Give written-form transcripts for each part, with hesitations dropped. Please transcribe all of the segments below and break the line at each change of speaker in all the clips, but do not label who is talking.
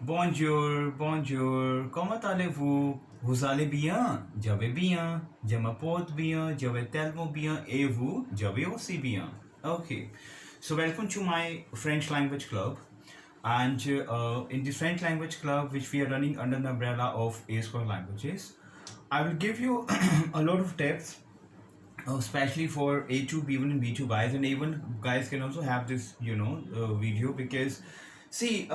Bonjour, bonjour, comment allez-vous? Vous allez bien? Je vais bien, je me porte bien, je vais tellement bien, et vous? Je vais aussi bien. Okay, so welcome to my French language club. And in this French language club, which we are running under the umbrella of A Square Languages, I will give you a lot of tips, especially for A2, B1, and B2 guys, and even guys can also have this, video because, see,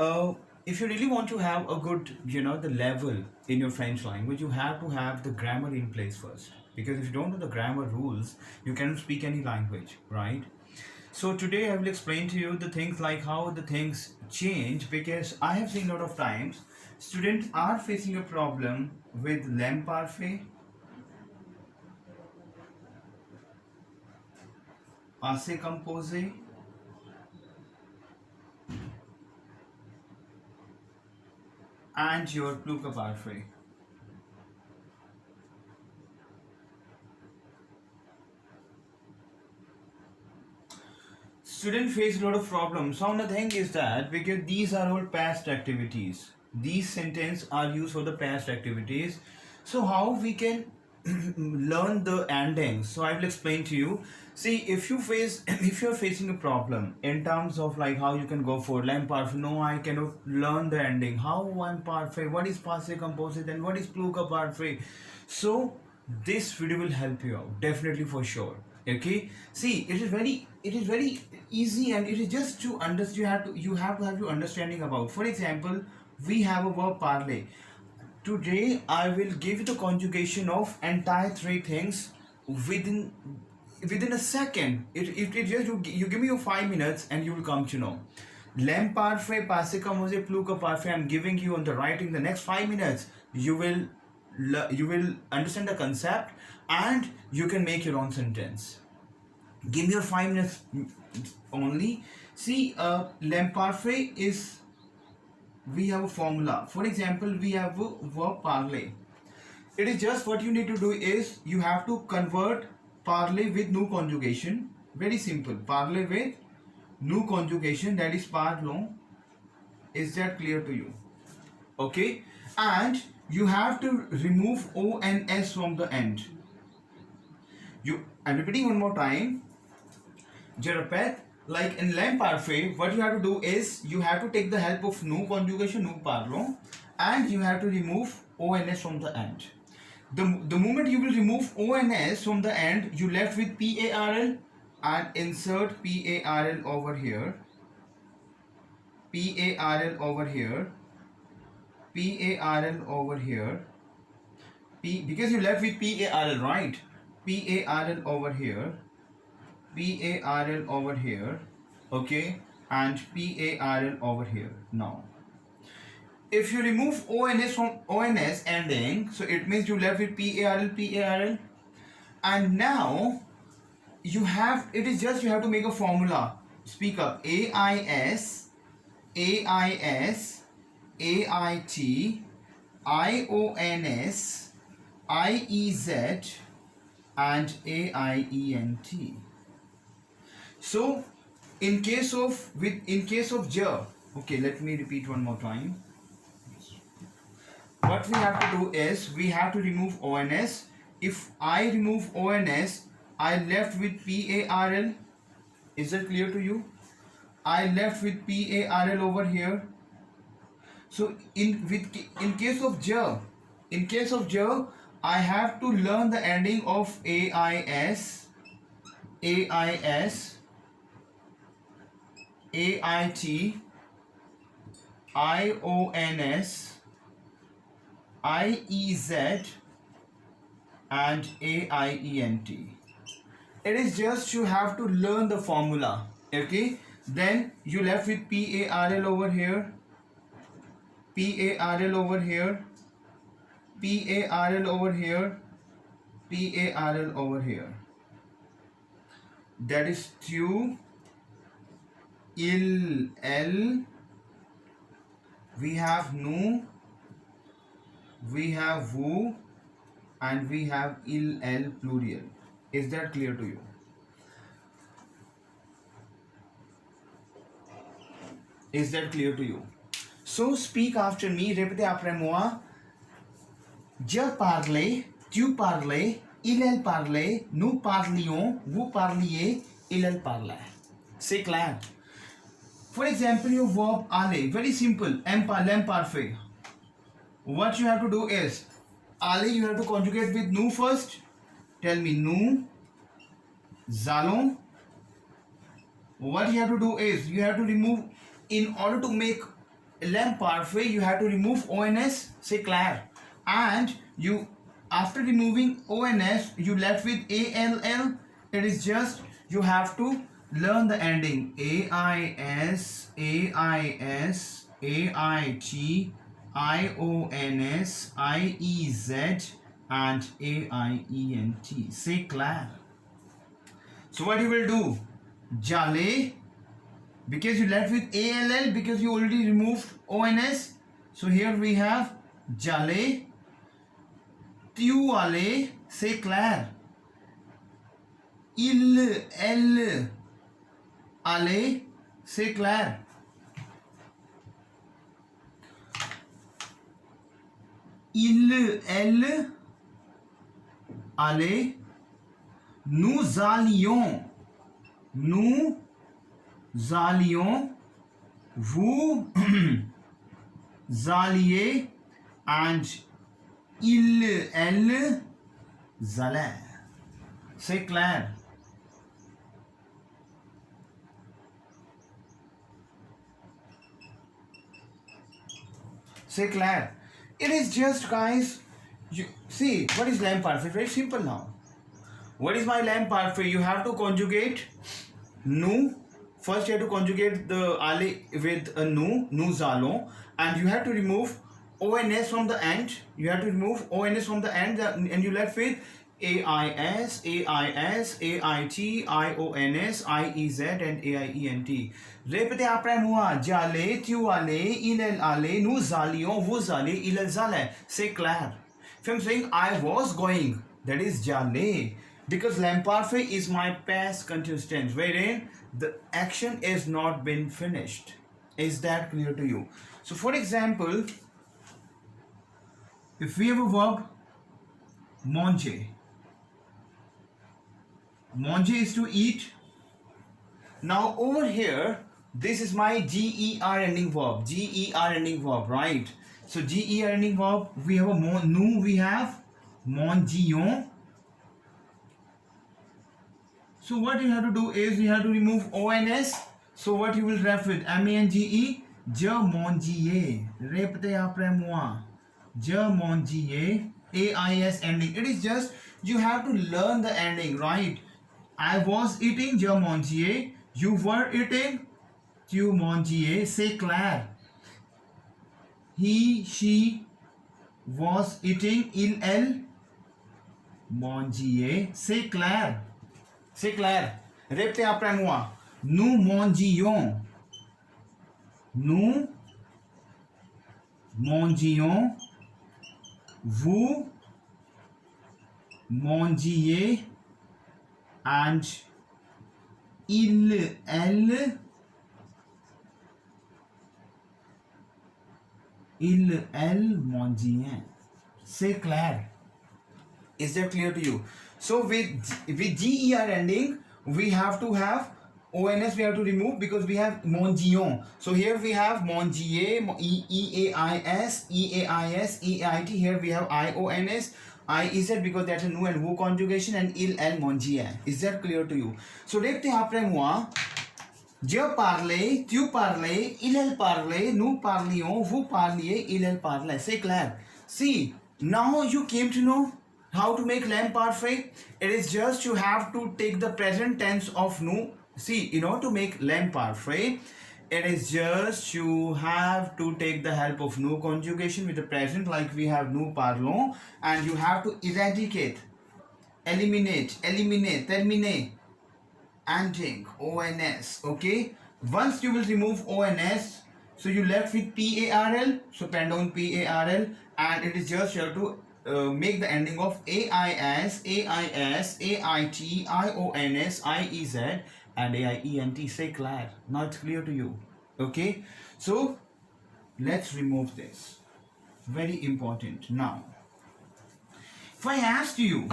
if you really want to have a good, the level in your French language, you have to have the grammar in place first. Because if you don't know the grammar rules, you cannot speak any language, right? So today I will explain to you the things like how the things change because I have seen a lot of times students are facing a problem with l'imparfait, passé composé, and your pluperfect. Student face a lot of problems. So the thing is that because these are all past activities, these sentences are used for the past activities. So how we can learn the endings? So I will explain to you. See, if you face if you're facing a problem in terms of like how you can go for l'imparfait, no, I cannot learn the ending. How imparfait? What is passé composé? Then what is pluperfect? So this video will help you out definitely for sure. Okay, see, it is very easy and it is just to understand. You have to have your understanding about. For example, we have a verb parler. Today I will give you the conjugation of entire three things within within a second. It just you give me your 5 minutes and you will come to know. L'imparfait, passé composé, pluperfect. I'm giving you on the writing the next 5 minutes. You will understand the concept and you can make your own sentence. Give me your 5 minutes only. See, l'imparfait is, we have a formula. For example, we have a verb parler. It is just what you need to do is you have to convert parler with new conjugation. Very simple. Parler with new conjugation, that is parlons. Is that clear to you? Okay, and you have to remove o and s from the end. I'm repeating one more time. Je répète, like in l'imparfait, what you have to do is you have to take the help of nous conjugation, nous parlons, and you have to remove o and s from the end. The moment you will remove o and s from the end, you left with PARL and insert PARL over here, PARL over here, PARL over here, because you left with PARL, right? PARL over here, PARL over here, okay, and PARL over here. Now, if you remove ONS from ONS ending, so it means you left with PARL, and now you have, it is just you have to make a formula. Speak up. AIS, AIS, AIT, IONS, IEZ, and AIENT. So in case of j, okay, let me repeat one more time. What we have to do is we have to remove ONS. If I remove ONS, I left with PARL. Is that clear to you? I left with PARL over here. So in case of j, I have to learn the ending of AIS, AIS, AIT, IONS, IEZ, and AIENT. It is just you have to learn the formula. Okay, then you left with PARL over here, PARL over here, PARL over here, PARL over here. That is tu, il, el. We have nu, we have vous, and we have il, el plural. Is that clear to you? Is that clear to you? So speak after me. Répétez après moi. Je parlais, tu parlais, il parlait, nous parlions, vous parliez, il parlait. C'est clair. For example, your verb aller, very simple, l'imparfait. What you have to do is, aller you have to conjugate with nous first. Tell me, nous allons. What you have to do is, you have to remove, in order to make l'imparfait, you have to remove ons, c'est clair. And you, after removing ons, you left with all. It is just, you have to learn the ending ais, ait, ions, iez, and aient. C'est clair. So what you will do? Jale, because you left with all, because you already removed ons. So here we have jale, tu allais, c'est clair. Elle allait, c'est clair. Elle allait, nous allions, vous alliez, and elles allaient. C'est clair. C'est clair. It is just, guys, you see what is l'imparfait. Very simple now. What is my l'imparfait? You have to conjugate nous. First you have to conjugate the aller with a nous allons, and you have to remove ons from the end. You have to remove ons from the end, and you left with ais, ait, ions, iez, and aient. Répétez après moi. J'allais, tu allais, il allait, nous allions, vous allez, ils allaient. C'est clair. If I'm saying I was going, that is j'allais. Because l'imparfait is my past continuous tense, wherein the action is not been finished. Is that clear to you? So for example, if we have a verb manger, manger is to eat. Now over here, this is my GER ending verb. GER ending verb, right? So GER ending verb, we have a nous, we have mangions. So what you have to do is, you have to remove ons. So what you will ref with? mange, je mangiais. Répétez après moi. Je mangiais. ais ending. It is just, you have to learn the ending, right? I was eating, je mangiais. You were eating, tu mangiais. C'est clair. He, she was eating, elle mangiait. C'est clair. C'est clair. Répétez après moi. Nous mangions. Nous mangions. Vous mangiez. And elles mangiaient. C'est clair. Is that clear to you? So with GER ending, we have to have ONS, we have to remove because we have mangions. So here we have mangier, EAIS, EAIS, EAIT. Here we have IONS, IEZ because that's a nous and vous conjugation, and il mangiait. Is that clear to you? So répétez après moi. Je parlais, tu parlais, il parlait, nous parlions, vous parliez, il parlait. C'est clair. See, now you came to know how to make l'imparfait. It is just, you have to take the present tense of nous. See, in order to make l'imparfait, it is just, you have to take the help of nous conjugation with the present, like we have nous parlons, and you have to eradicate, eliminate, terminate, ending, ons. Okay, once you will remove ons, so you left with PARL, so pen down PARL, and it is just, you have to make the ending of AIS, AIS, AIT, IONS, IEZ, and AIENT. Say clear. Now it's clear to you. Okay, so Let's remove this. Very important. Now, if I asked you,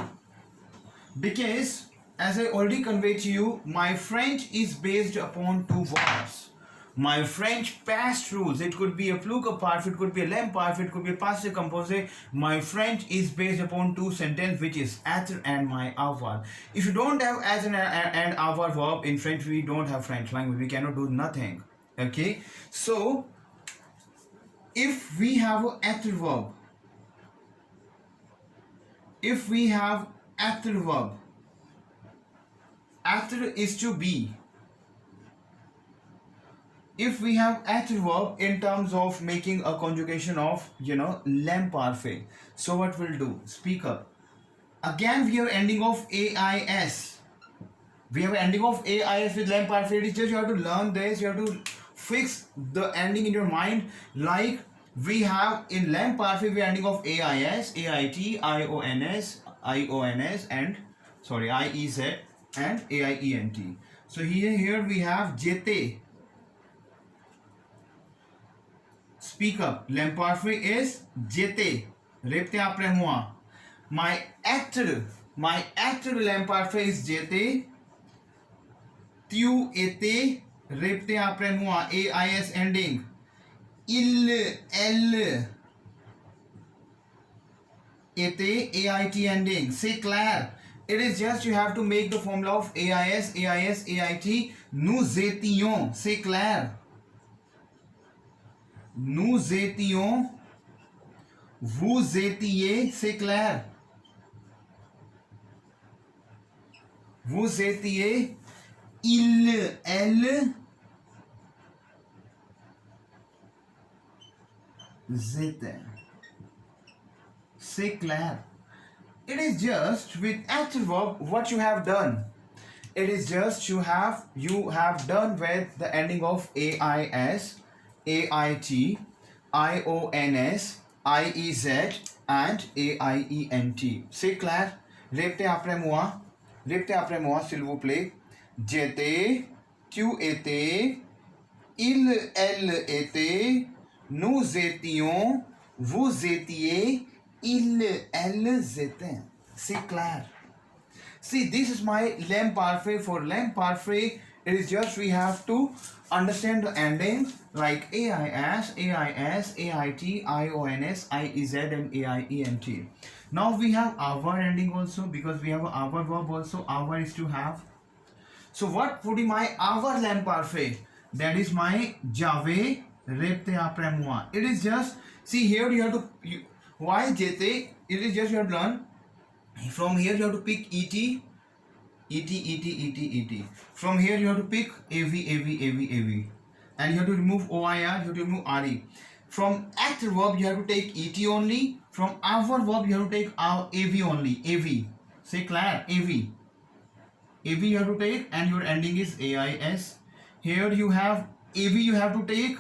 because as I already conveyed to you, my French is based upon two verbs. My French past rules, it could be a plural parfait, it could be a l'imparfait, it could be a passive composé. My French is based upon two sentences, which is être and my avoir. If you don't have être and avoir verb in French, we don't have French language. We cannot do nothing. Okay? So, if we have a être verb, if we have être verb, être is to be. If we have être verb in terms of making a conjugation of, l'imparfait, so what we'll do? Speak up. Again, we have ending of AIS. We have ending of AIS with l'imparfait. It's just you have to learn this. You have to fix the ending in your mind. Like we have in l'imparfait, we are ending of AIS, AIT, IONS, and IEZ and AIENT. So here we have jete. Speak up. L'imparfait is jete. Repte après moi. My acte l'imparfait is jete. Tu étais. Repte après moi. AIS ending. Il, elle était. AIT ending. C'est clair. It is just you have to make the formula of AIS, AIT. Nous étions. C'est clair. Nous étions, vous étiez, c'est clair. Vous étiez, il, elle, étaient. C'est clair. It is just with active verb what you have done. It is just you have done with the ending of AIS, AIT, IONS, IEZ and AIENT. C'est clair? Répétez après moi, s'il vous plaît. J'étais, tu étais, il, elle était, nous étions, vous étiez, ils, elles étaient. C'est clair? See, this is my l'imparfait. For l'imparfait, it is just we have to understand the endings like AIS, AIT, IONS, IEZ and AIENT. Now we have avoir ending also, because we have avoir verb also. Avoir is to have. So what would be my avoir l'imparfait? That is my j'avais, répétez après moi. It is just, see here you have to, why j'étais? It is just you have to learn. From here you have to pick ET. From here you have to pick AV. And you have to remove OIR, you have to remove RE. From act verb you have to take ET only. From avoir verb you have to take AV only. AV. Say clear. AV. AV you have to take and your ending is AIS. Here you have AV you have to take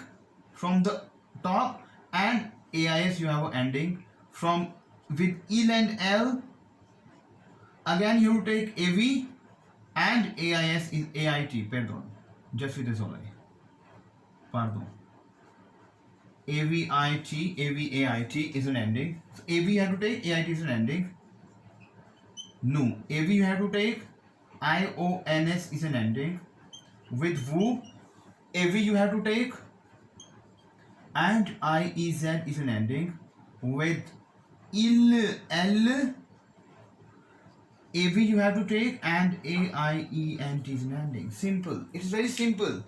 from the top and AIS you have an ending. From with il and L, again you take AV and AIS is AIT. Pardon, just with this only. Pardon. AVIT is an ending. So AV you have to take, AIT is an ending. No, AV you have to take, IONS is an ending. With VU, AV you have to take and IEZ is an ending. With il, L, AV you have to take and AIENT is an ending. Simple. It's very simple.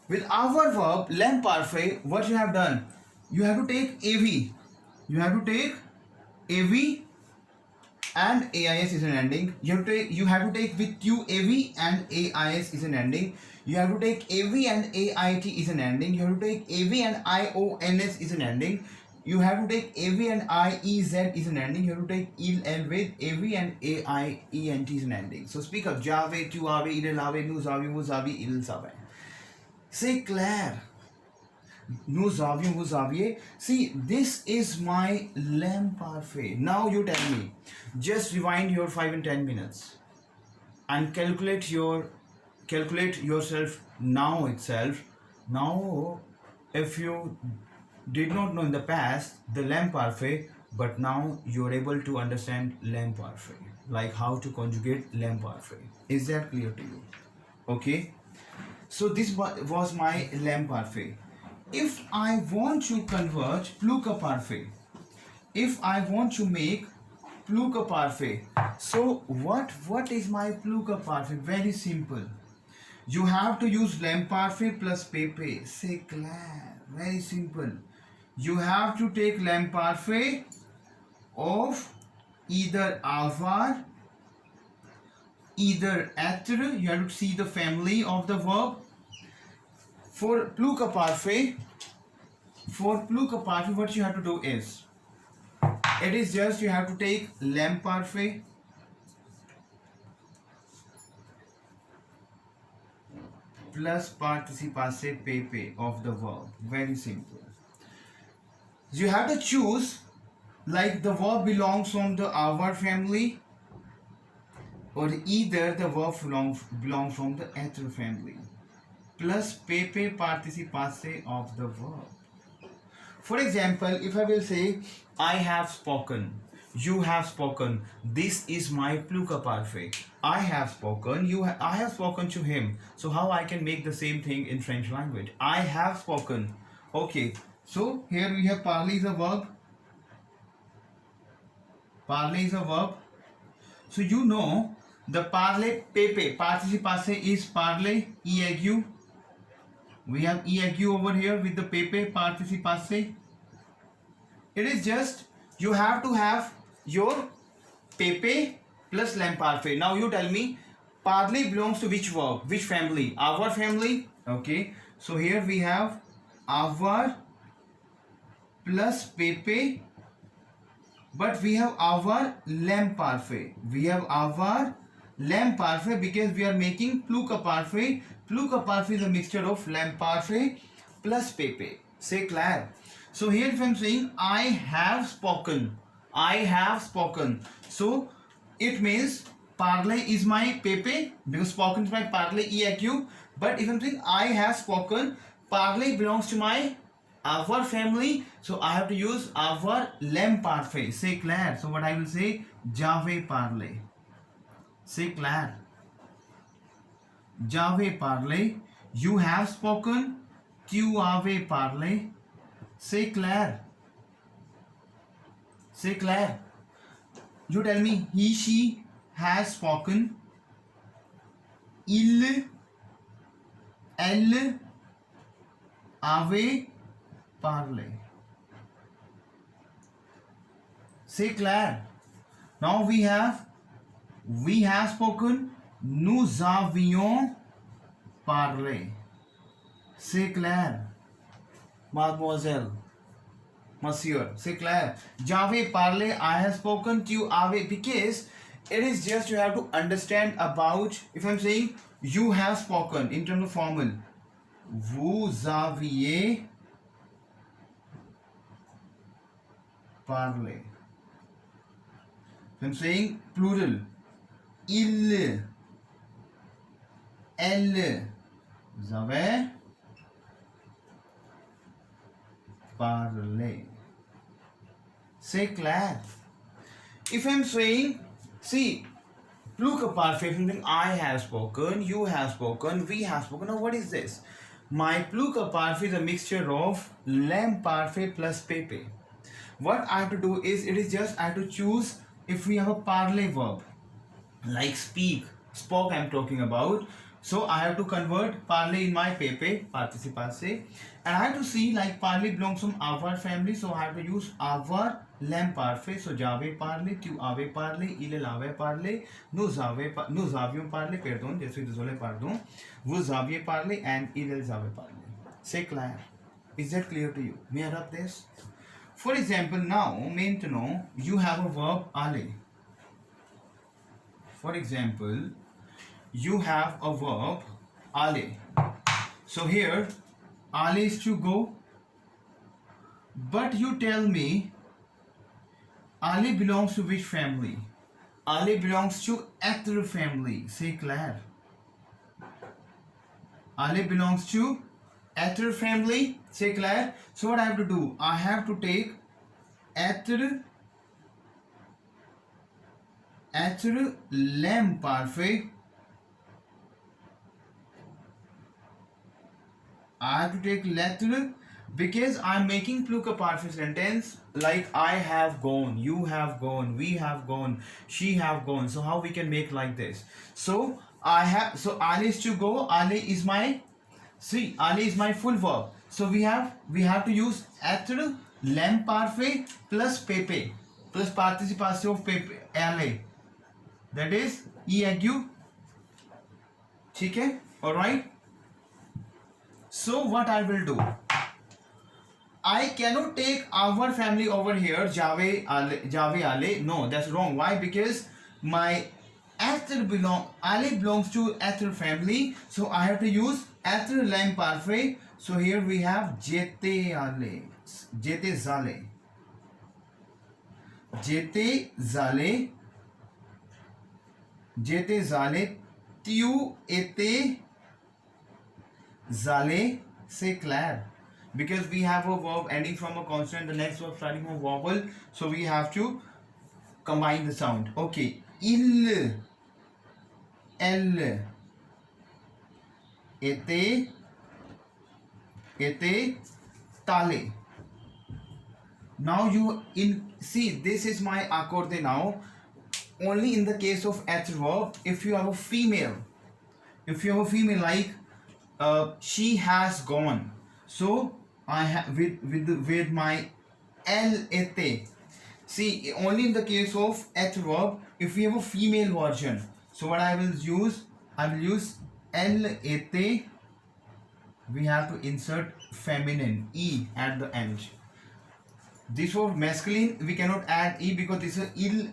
With our verb, l'imparfait, what you have done? You have to take AV. You have to take AV and AIS is an ending. You have to take with you AV and AIS is an ending. You have to take AV and AIT is an ending. You have to take AV and IONS is an ending. You have to take AV and IEZ is an ending. You have to take il and with AV and AIENT is an ending. So speak up. J'avais, tu avais, il avait, nous avions, vous aviez, ils avaient. C'est clair. Nous avions, vous aviez. See, this is my l'imparfait. Now you tell me. Just rewind your 5 and 10 minutes and calculate yourself now itself. Now, if you did not know in the past the lamp parfait, but now you're able to understand lamp parfait, like how to conjugate lamp parfait. Is that clear to you? Okay. So this was my lamp parfait. If I want to convert pluca parfait, if I want to make pluca parfait, so what is my pluca parfait? Very simple. You have to use lamp parfait plus pepe. C'est clair. Very simple. You have to take lamp parfait of either avoir, either être. You have to see the family of the verb. For pluca parfait, what you have to do is, it is just you have to take lamp parfait plus participe passé pepe of the verb. Very simple. You have to choose, like the verb belongs from the avoir family, or either the verb belongs from the être family, plus pepe participe passé of the verb. For example, if I will say, I have spoken, you have spoken, this is my pluca parfait. I have spoken, I have spoken to him. So how I can make the same thing in French language? I have spoken. Okay, so here we have parler is a verb. Parler is a verb. So you know the parler pepe participe passé is parler aigu. We have aigu over here with the pepe participe passé. It is just you have to have your pepe plus lamp parfait. Now you tell me, parler belongs to which verb, which family? Avoir family. Okay, so here we have avoir plus pepe, but we have our lamp parfait. We have our lamp parfait because we are making pluca parfait. Pluca parfait is a mixture of lamp parfait plus pepe. C'est clair? So here if I am saying I have spoken, I have spoken, so it means parler is my pepe because spoken is my parler EIQ. But if I am saying I have spoken, parler belongs to my our family, so I have to use our lamp parfait. C'est clair? So what I will say, j'avais parlé. C'est clair? J'avais parlé. You have spoken. Tu avais parlé. C'est clair? C'est clair? You tell me, he, she has spoken. Il, elle avait parlé. C'est clair? Now we have spoken. Nous avions parlé. C'est clair? Mademoiselle, monsieur, c'est clair? J'avais parlé, I have spoken, tu avais, because it is just you have to understand about, if I'm saying you have spoken in terms of formal, vous aviez parlé. If I'm saying plural, il, elle, vous avez parlé. C'est clair? If I'm saying, see, pluca parfait, something I have spoken, you have spoken, we have spoken. Now what is this? My pluca parfait is a mixture of lamp parfait plus pepe. What I have to do is, it is just I have to choose if we have a parler verb, like speak, spoke I am talking about. So I have to convert parler in my pepe, participe passé, and I have to see like parler belongs from avoir family, so I have to use avoir lamp parfait. So j'avais parlé, tu avais parlé, il avait parlé, nous avions parlé, pardon, je suis désolé, pardon, vous aviez parlé, and ils avaient parlé. C'est clair? Is that clear to you? May I rub this? For example, now, maintenant, you have a verb aller. For example, you have a verb aller. So here, aller is to go. But you tell me, aller belongs to which family? Aller belongs to être family. C'est clair? Aller belongs to Ether family. Say Claire. So what I have to do? I have to take ether lamp parfait. I have to take lettre because I'm making plural parfait sentence like I have gone, you have gone, we have gone, she have gone. So how we can make like this? So Ali is to go. Ali is my Ali is my full verb. So we have to use être lamp parfait plus pepe plus participation of pepe la, that is agu. ठीक है, all right. So what I will do, I cannot take our family over here, Jave Ale. No, that's wrong. Why? Because my Ali belongs to Ether family. So I have to use Ether lamp parfait. So here we have Jete Ale. Jete Zale. Jete Zale. Jete Zale. Tiu ete Zale se Claire. Because we have a verb ending from a consonant, the next verb starting from a vowel, so we have to combine the sound. Okay, il, elle, était, tale. Now you see, this is my accorde now. Only in the case of adverb, if you have a female, like she has gone. So I have with my LET. See, only in the case of adverb, if we have a female version. So what I will use LET. We have to insert feminine E at the end. This for masculine we cannot add E because this is il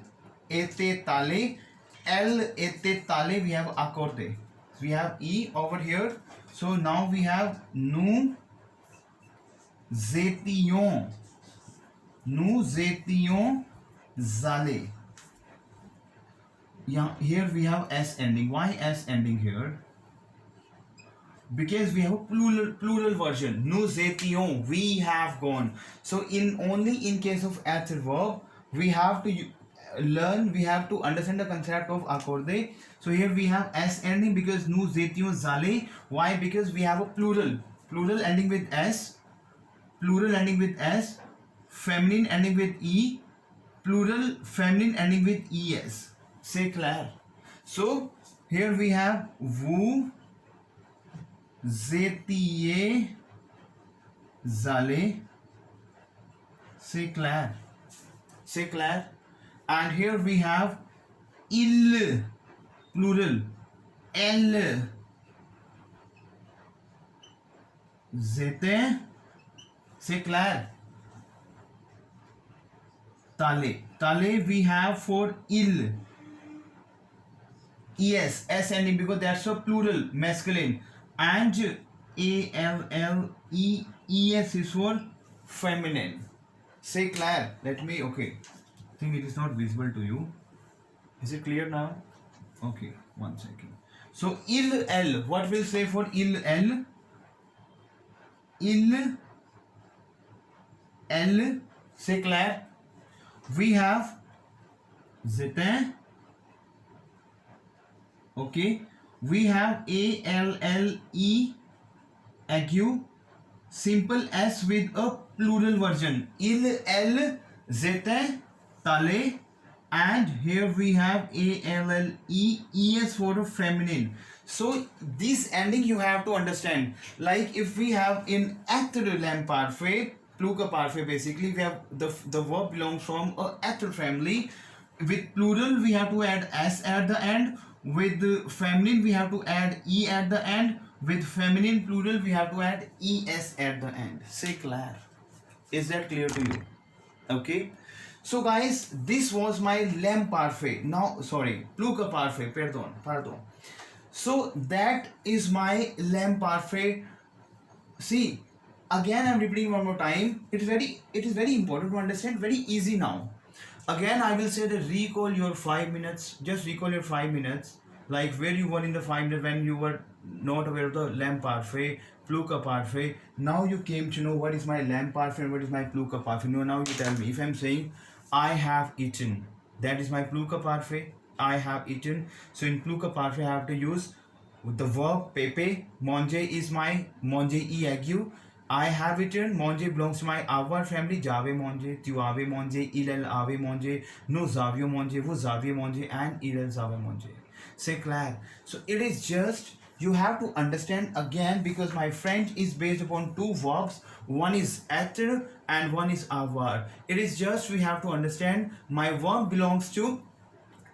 ete tale. Ete tale we have accorde. So we have E over here. So now we have nous étions allés. Yeah, here we have S ending. Why S ending here? Because we have a plural version. Nous étions, we have gone. So only in case of adverb we have to understand the concept of accorde. So here we have S ending because nous étions allés. Why? Because we have a plural ending with S, feminine ending with E, plural feminine ending with ES. C'est clair? So here we have vous étiez allés. C'est clair? C'est clair? And here we have il, plural, elles étaient. C'est clair? Tale we have for il. Es, S ending because that's a plural, masculine. And ALLES is for feminine. C'est clair? Okay. I think it is not visible to you. Is it clear now? Okay, 1 second. So il, elle, what will say for il, elle? Il, elle, c'est clair? We have j'étais. Okay, we have ALLE agu, simple S with a plural version. Il, elle, j'étais, tale, and here we have ALLE ES for a feminine. So this ending you have to understand. Like if we have in actor lamp parfait, plural parfait, basically we have the verb belongs from a actor family. With plural we have to add S at the end. With feminine we have to add E at the end. With feminine plural we have to add ES at the end. C'est clair? Is that clear to you? Okay. So guys, this was my lamp parfait. Now, sorry, plural parfait. Pardon. So that is my lamp parfait. See, again I'm repeating one more time. It is very important to understand. Very easy now. Again I will say that recall your 5 minutes. Just recall your 5 minutes. like where you were in the 5 minutes when you were not aware of the lamp parfait, pluka parfait. Now you came to know what is my lamp parfait and what is my pluka parfait. No, now you tell me. If I'm saying I have eaten, that is my pluka parfait. I have eaten. So in pluka parfait I have to use the verb pepe. Manger is my manger e ague. I have eaten. Manger belongs to my our family. Jave manger, tu ave manger, il elle ave manger, nous avions manger, vous aviez manger, and il elles ave manger. C'est clair. So it is just you have to understand again, because my French is based upon two verbs. One is être and one is avoir. It is just we have to understand my verb belongs to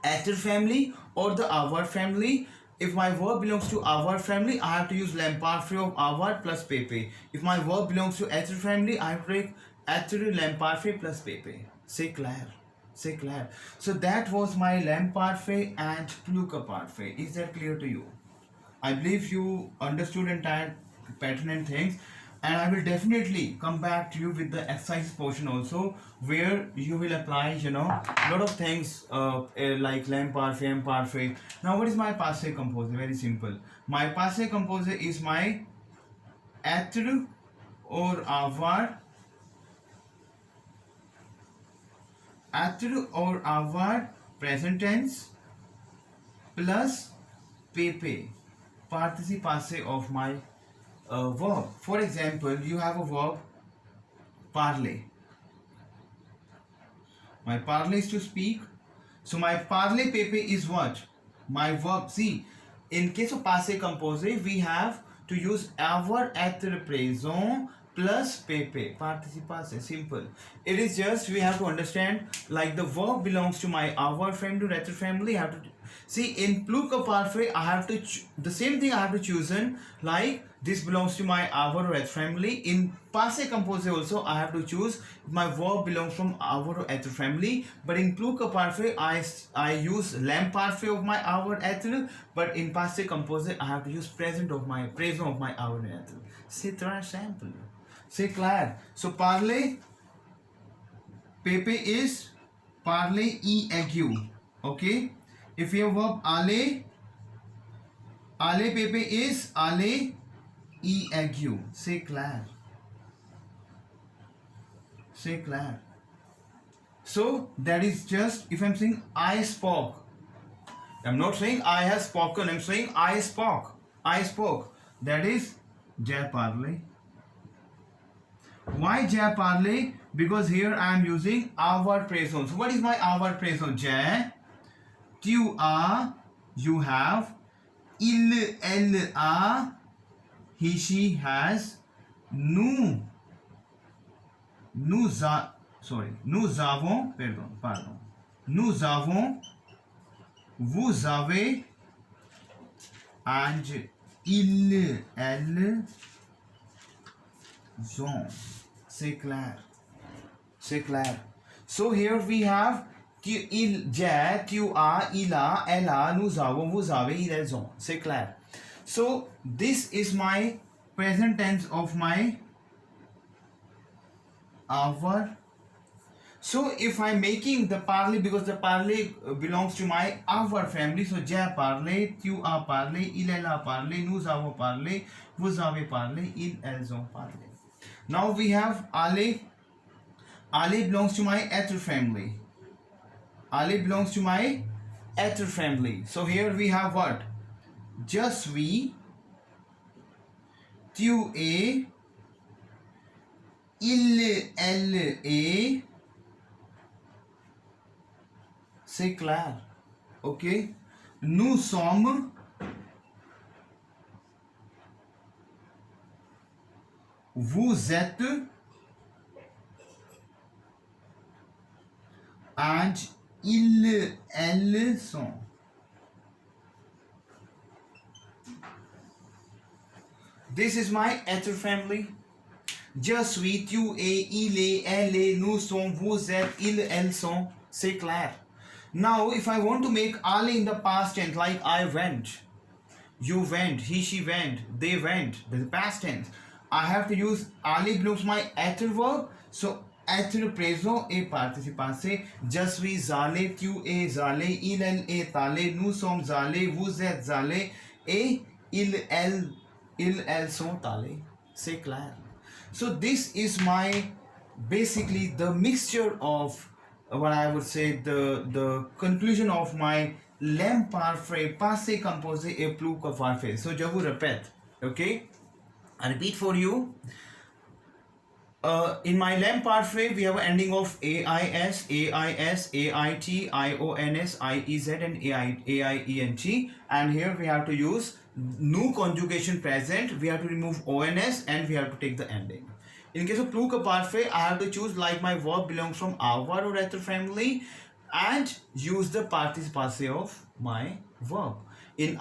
être family or the avoir family. If my verb belongs to avoir family, I have to use lamp parfait of avoir plus pepe. If my verb belongs to être family, I have to take être lamp parfait plus pepe. C'est clair. C'est clair. So that was my lamp parfait and pluka parfait. Is that clear to you? I believe you understood entire pattern and things, and I will definitely come back to you with the exercise portion also, where you will apply, you know, a lot of things like lamp parfait and parfait. Now, what is my passé composé? Very simple. My passé composé is my être or avoir, être or avoir present tense plus pepe, participe passé of my verb. For example, you have a verb parler. My parler is to speak. So my parler pepe is what? My verb. See, in case of passé composé, we have to use avoir, être présent plus pepe, participe passé. Simple. It is just we have to understand, like the verb belongs to my avoir family, être family. I have to see in pluka parfait. I have to the same thing I have to choose in, like this belongs to my avoir or être family. In passé composé also I have to choose my verb belongs from avoir or être family. But in pluka parfait I use lamp parfait of my avoir être. But in passé composé I have to use present of my avoir et être. C'est très simple. C'est clair. So parler pepe is parler e ague. Okay. If you have verb aller, aller pepe is aller e ague. C'est clair. C'est clair. So that is just, if I'm saying I spoke, I'm not saying I have spoken, I'm saying I spoke. I spoke. That is j'ai parlé. Why j'ai parlé? Because here I am using avoir présent. So what is my avoir présent? J'ai, tu as, you have, il, elle a, he, she has, nous avons, pardon, nous avons, vous avez, and ils, elles ont. C'est clair. C'est clair. So here we have il, j'ai, tu as, il a, elle a, nous avons, vous avez, ils, elles ont. C'est clair. So this is my present tense of my avoir. So if I'm making the parler, because the parler belongs to my avoir family, so j'ai parlé, tu as parlé, il, elle a parlé, nous avons parlé, vous avez parlé, ils, elles ont parlé. Now we have aller. Aller belongs to my être family. Aller belongs to my être family. So here we have what? Je suis, tu es, il, elle est. C'est clair. Ok? Nous sommes, vous êtes, and ils, elles sont. This is my être family. Je suis, tu es, il est, elle est, nous sommes, vous êtes, ils, elles sont. C'est clair. Now, if I want to make aller in the past tense, like I went, you went, he, she went, they went, the past tense, I have to use aller belongs to my être verb. So être présent et participe passé. Je suis allé, tu es allé, il elle est allé, nous sommes allés, vous êtes allés et ils elles sont allés. C'est clair. So this is my basically the mixture of what I would say the conclusion of my lamp parfait passé composé et plus que parfait. So je vous répète, okay? I repeat for you. In my lamp parfait, we have an ending of AIS, AIS, AIT, IONS, IEZ, and AIENT. And here we have to use new conjugation present. We have to remove ONS and we have to take the ending. In case of plus que parfait, I have to choose like my verb belongs from avoir or être family and use the participe passé of my verb. In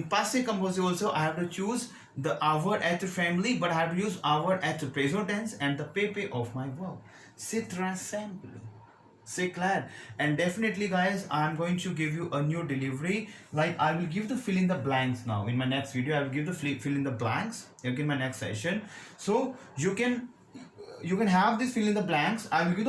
passé composé also, I have to choose the avoir être family, but I have to use avoir être present tense and the pp of my verb. C'est très simple. C'est clair. And definitely, guys, I'm going to give you a new delivery. Like I will give the fill in the blanks now. In my next video, I will give the fill in the blanks. Okay, in my next session. So you can have this fill in the blanks. I will give the